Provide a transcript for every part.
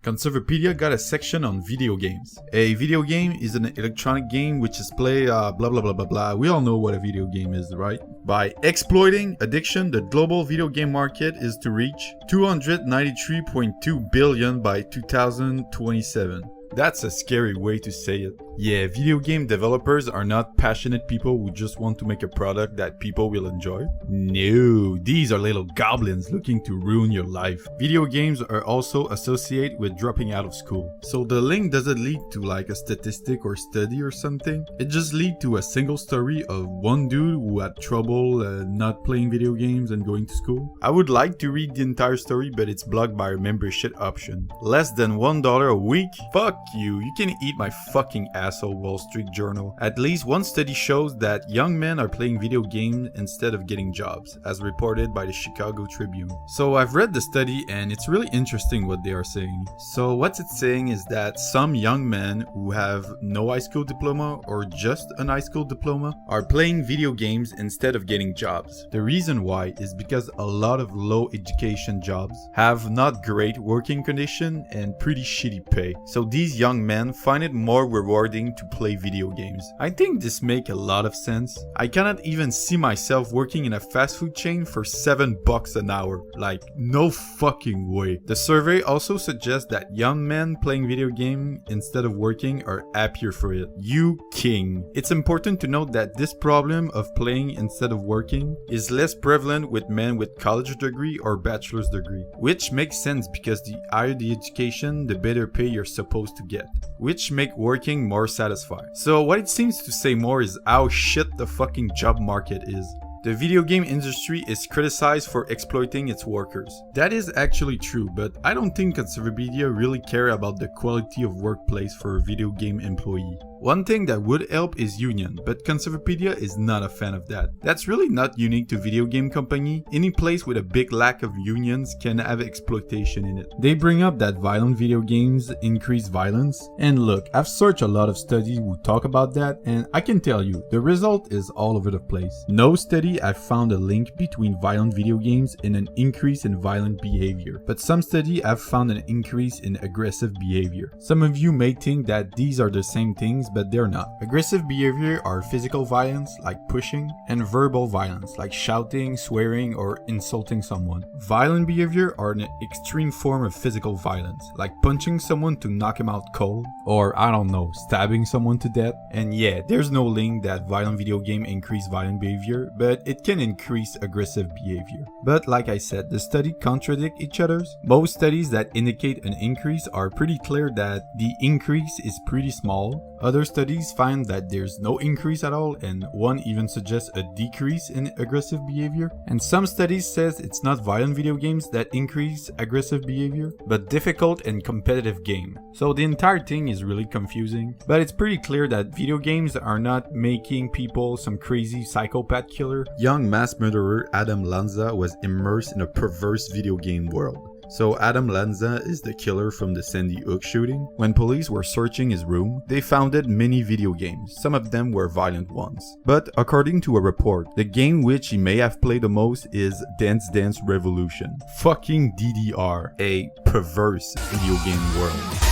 Conservapedia got a section on video games. A video game is an electronic game which is played blah blah blah blah blah. We all know what a video game is, right? By exploiting addiction, the global video game market is to reach 293.2 billion by 2027. That's a scary way to say it. Yeah, video game developers are not passionate people who just want to make a product that people will enjoy. No, these are little goblins looking to ruin your life. Video games are also associated with dropping out of school. So the link doesn't lead to like a statistic or study or something. It just leads to a single story of one dude who had trouble not playing video games and going to school. I would like to read the entire story, but it's blocked by a membership option. Less than $1 a week? Fuck you can eat my fucking asshole, Wall Street Journal. At least one study shows that young men are playing video games instead of getting jobs, as reported by the Chicago Tribune. So I've read the study and it's really interesting what they are saying. So what it's saying is that some young men who have no high school diploma or just an high school diploma are playing video games instead of getting jobs. The reason why is because a lot of low education jobs have not great working condition and pretty shitty pay. So these young men find it more rewarding to play video games. I think this makes a lot of sense. I cannot even see myself working in a fast food chain for $7 an hour. Like, no fucking way. The survey also suggests that young men playing video game instead of working are happier for it. You king. It's important to note that this problem of playing instead of working is less prevalent with men with college degree or bachelor's degree, which makes sense because the higher the education, the better pay you're supposed to get, which make working more satisfying. So what it seems to say more is how shit the fucking job market is. The video game industry is criticized for exploiting its workers. That is actually true, but I don't think Conservapedia really care about the quality of workplace for a video game employee. One thing that would help is union, but Conservapedia is not a fan of that. That's really not unique to video game company. Any place with a big lack of unions can have exploitation in it. They bring up that violent video games increase violence. And look, I've searched a lot of studies who talk about that, and I can tell you, the result is all over the place. No study have found a link between violent video games and an increase in violent behavior, but some studies have found an increase in aggressive behavior. Some of you may think that these are the same things, but they're not. Aggressive behavior are physical violence, like pushing, and verbal violence, like shouting, swearing, or insulting someone. Violent behavior are an extreme form of physical violence, like punching someone to knock him out cold, or I don't know, stabbing someone to death. And yeah, there's no link that violent video game increase violent behavior, but it can increase aggressive behavior. But like I said, the studies contradict each other. Most studies that indicate an increase are pretty clear that the increase is pretty small. Other studies find that there's no increase at all, and one even suggests a decrease in aggressive behavior. And some studies says it's not violent video games that increase aggressive behavior, but difficult and competitive game. So the entire thing is really confusing, but it's pretty clear that video games are not making people some crazy psychopath killer. Young mass murderer Adam Lanza was immersed in a perverse video game world. So Adam Lanza is the killer from the Sandy Hook shooting. When police were searching his room, they found many video games. Some of them were violent ones. But according to a report, the game which he may have played the most is Dance Dance Revolution. Fucking DDR, a perverse video game world.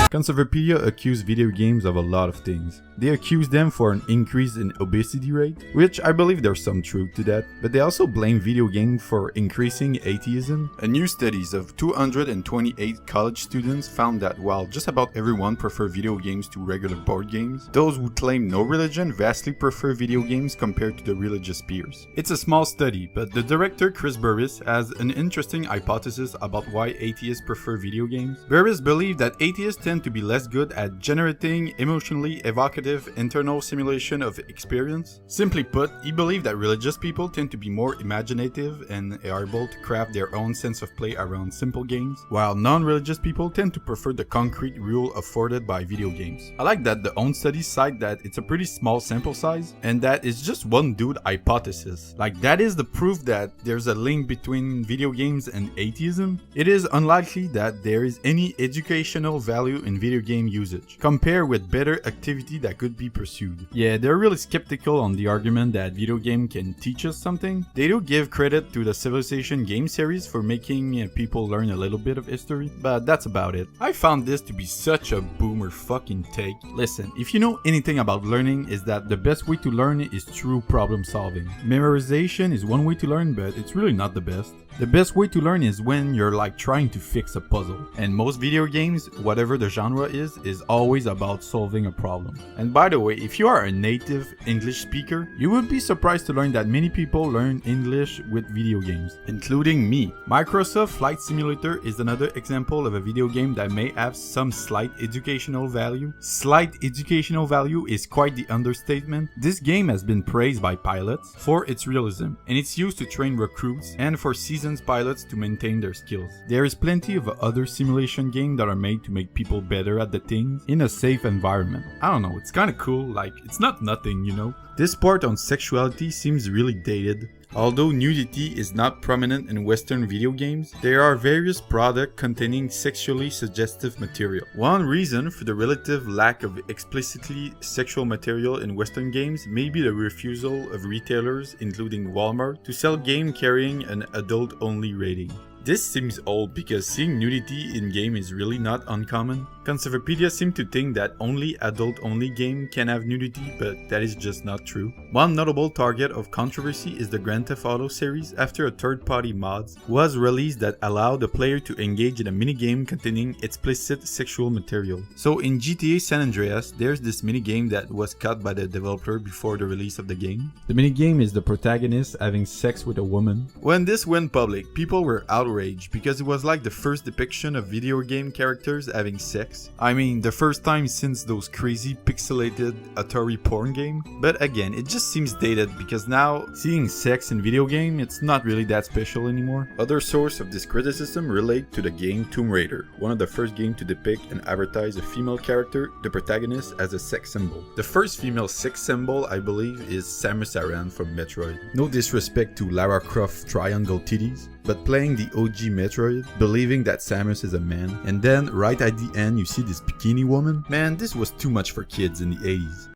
Conservapedia accused video games of a lot of things. They accuse them for an increase in obesity rate, which I believe there's some truth to that, but they also blame video games for increasing atheism. A new studies of 228 college students found that while just about everyone prefer video games to regular board games, those who claim no religion vastly prefer video games compared to the religious peers. It's a small study, but the director Chris Burris has an interesting hypothesis about why atheists prefer video games. Burris believes that atheists tend to to be less good at generating emotionally evocative internal simulation of experience. Simply put, he believed that religious people tend to be more imaginative and are able to craft their own sense of play around simple games, while non-religious people tend to prefer the concrete rule afforded by video games. I like that the own studies cite that it's a pretty small sample size, and that it's just one dude hypothesis. Like, that is the proof that there's a link between video games and atheism. It is unlikely that there is any educational value in video game usage, compared with better activity that could be pursued. Yeah, they're really skeptical on the argument that video game can teach us something. They do give credit to the Civilization game series for making people learn a little bit of history, but that's about it. I found this to be such a boomer fucking take. Listen, if you know anything about learning, is that the best way to learn is through problem solving. Memorization is one way to learn, but it's really not the best. The best way to learn is when you're like trying to fix a puzzle. And most video games, whatever the genre is always about solving a problem. And by the way, if you are a native English speaker, you would be surprised to learn that many people learn English with video games, including me. Microsoft Flight Simulator is another example of a video game that may have some slight educational value. Slight educational value is quite the understatement. This game has been praised by pilots for its realism, and it's used to train recruits and for seasoned pilots to maintain their skills. There is plenty of other simulation games that are made to make people better at the things in a safe environment. I don't know, it's kinda cool, like, it's not nothing, you know? This part on sexuality seems really dated. Although nudity is not prominent in Western video games, there are various products containing sexually suggestive material. One reason for the relative lack of explicitly sexual material in Western games may be the refusal of retailers, including Walmart, to sell games carrying an adult-only rating. This seems old because seeing nudity in-game is really not uncommon. Conservapedia seem to think that only adult-only game can have nudity, but that is just not true. One notable target of controversy is the Grand Theft Auto series after a third-party mod was released that allowed the player to engage in a minigame containing explicit sexual material. So in GTA San Andreas, there's this minigame that was cut by the developer before the release of the game. The minigame is the protagonist having sex with a woman. When this went public, people were outraged because it was like the first depiction of video game characters having sex. I mean, the first time since those crazy pixelated Atari porn game. But again, it just seems dated because now seeing sex in video game, it's not really that special anymore. Other source of this criticism relate to the game Tomb Raider, one of the first games to depict and advertise a female character, the protagonist, as a sex symbol. The first female sex symbol, I believe, is Samus Aran from Metroid. No disrespect to Lara Croft triangle titties, but playing the OG Metroid, believing that Samus is a man, and then right at the end you see this bikini woman? Man, this was too much for kids in the 80s.